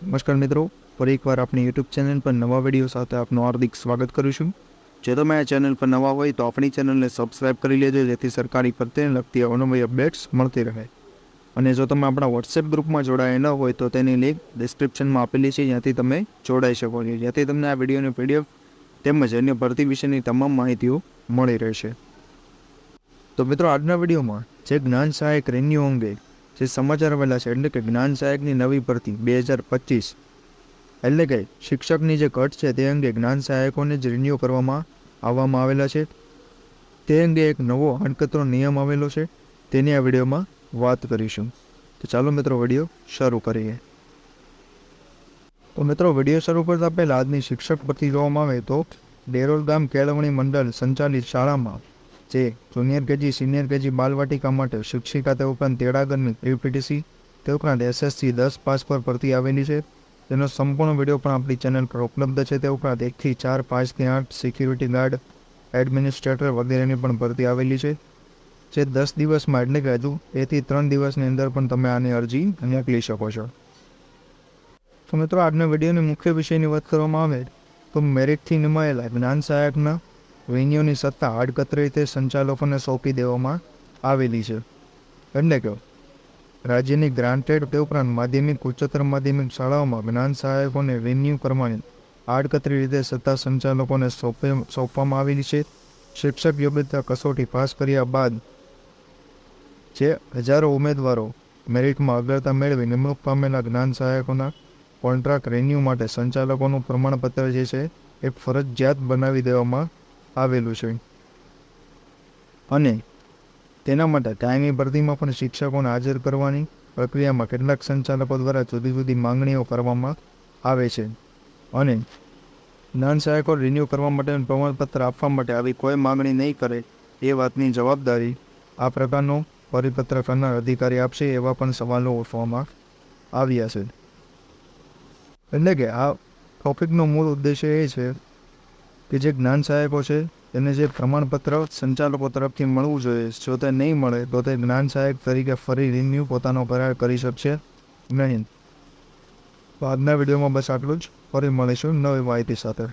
નમસ્કાર મિત્રો, ફરી એકવાર આપણી યુટ્યુબ ચેનલ પર નવા વિડીયો સાથે આપનું હાર્દિક સ્વાગત કરું છું. જો તમે આ ચેનલ પર નવા હોય તો આપણી ચેનલને સબસ્ક્રાઇબ કરી લેજો, જેથી સરકારી પ્રત્યે લગતી અવનવી અપડેટ્સ મળતી રહે. અને જો તમે આપણા વોટ્સએપ ગ્રુપમાં જોડાયા ન હોય તો તેની લિંક ડિસ્ક્રિપ્શનમાં આપેલી છે, જ્યાંથી તમે જોડાઈ શકો છો, જ્યાંથી તમને આ વિડીયોની પીડીએફ તેમજ અન્ય ભરતી વિશેની તમામ માહિતીઓ મળી રહેશે. તો મિત્રો, આજના વિડીયોમાં જે જ્ઞાન સહાયક રિન્યુ અંગે જે સમાચાર આવેલા છે, એટલે કે જ્ઞાન સહાયકની નવી ભરતી 2025, એટલે કે શિક્ષકની જે ઘટ છે તે અંગે જ્ઞાન સહાયકોને જ રિન્યુ આવવામાં આવેલા છે. તે અંગે એક નવો આડકતરો નિયમ આવેલો છે, તેની આ વિડીયોમાં વાત કરીશું. તો ચાલો મિત્રો, વિડીયો શરૂ કરીએ. તો મિત્રો, વિડીયો શરૂ કરતા પહેલાં આજની શિક્ષક ભરતી જોવામાં આવે તો ડેરોલ ગામ કેળવણી મંડળ સંચાલિત શાળામાં જે જુનિયર કેજી, સિનિયર કેજી, બાલવાટિકા માટે શિક્ષિકા, તે ઉપરાંત તેડાગરની પીપીટીસી, તે ઉપરાંત SSC 10 પાસ પર ભરતી આવેલી છે. તેનો સંપૂર્ણ વિડીયો પણ આપણી ચેનલ પર ઉપલબ્ધ છે. તે ઉપરાંત 1 થી 4, 5 થી 8 સિક્યુરિટી ગાર્ડ, એડમિનિસ્ટ્રેટર વગેરેની પણ ભરતી આવેલી છે, જે 10 દિવસમાં, એટલે કે હજુ 2 થી 3 દિવસની અંદર પણ તમે આની અરજી મોકલી શકો છો. તો મિત્રો, આજના વિડીયોની મુખ્ય વિષયની વાત કરવામાં આવે તો મેરિટથી નિમાયેલા જ્ઞાન સહાયકના રિન્યુની સત્તા આડકતરી રીતે સંચાલકોને સોંપી દેવામાં આવેલી છે. એટલે કે રાજ્યની ગ્રાન્ટેડ, તે ઉપરાંત માધ્યમિક, ઉચ્ચતર માધ્યમિક શાળાઓમાં જ્ઞાન સહાયકોને રિન્યુ કરવાની આડકતરી રીતે સત્તા સંચાલકોને સોંપવામાં આવેલી છે. શિક્ષક યોગ્યતા કસોટી પાસ કર્યા બાદ જે હજારો ઉમેદવારો મેરિટમાં અગ્રતા મેળવી નિમણૂક પામેલા જ્ઞાન સહાયકોના કોન્ટ્રાક્ટ રિન્યુ માટે સંચાલકોનું પ્રમાણપત્ર જે છે એ ફરજિયાત બનાવી દેવામાં આવેલું છે. અને તેના માટે કાયમી ભરતીમાં પણ શિક્ષકોને હાજર કરવાની પ્રક્રિયામાં કેટલાક સંચાલકો દ્વારા જુદી જુદી માંગણીઓ કરવામાં આવે છે. અને જ્ઞાન સહાયકો રિન્યુ કરવા માટેનું પ્રમાણપત્ર આપવા માટે આવી કોઈ માંગણી નહીં કરે એ વાતની જવાબદારી આ પ્રકારનો પરિપત્ર કરનાર અધિકારી આપશે, એવા પણ સવાલો ઉઠવામાં આવ્યા છે. એટલે કે આ ટોપિકનો મૂળ ઉદ્દેશ્ય એ છે કે જે જ્ઞાન સહાયકો છે તેને જે પ્રમાણપત્ર સંચાલકો તરફથી મળવું જોઈએ, જો તે નહીં મળે તો તે જ્ઞાન સહાયક તરીકે ફરી રિન્યુ પોતાનો કરાર કરી શકશે નહીં. તો આજના વિડીયોમાં બસ આટલું જ. ફરી મળીશું નવી માહિતી સાથે.